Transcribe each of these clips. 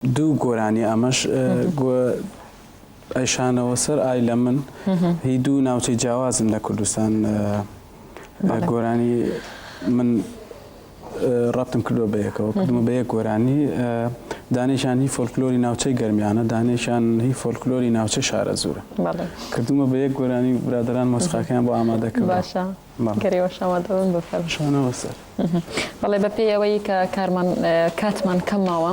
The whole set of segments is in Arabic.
دوو گۆرانی ئەمەش ئەیشانەوە سەر ئای لە من هی دوو ناوچەی جیاوازن لە کوردستان گۆرانی من ڕابتم کردووە بە یەکەوە کردمە بە یەک گۆرانی دانیشان هی فۆلکلۆری ناوچەی گەرمیانە دانیشان هی فۆلکلۆری ناوچە شارە زورە کردومە بە یەک گۆرانی برادران مۆسیقاکەیان بۆ ئامادەکرد باشە گەریەوە شامادەبن بفەرمە شانەوە سەر بەڵێ بە پێی ئەوەی کە کاتمان کەم ماوە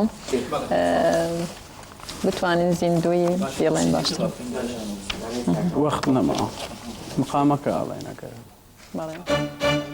بتوانین زیندوی بێڵێن باشتر وەخت نەماوە مقامەکە ئاڵێنەکە بەڵێ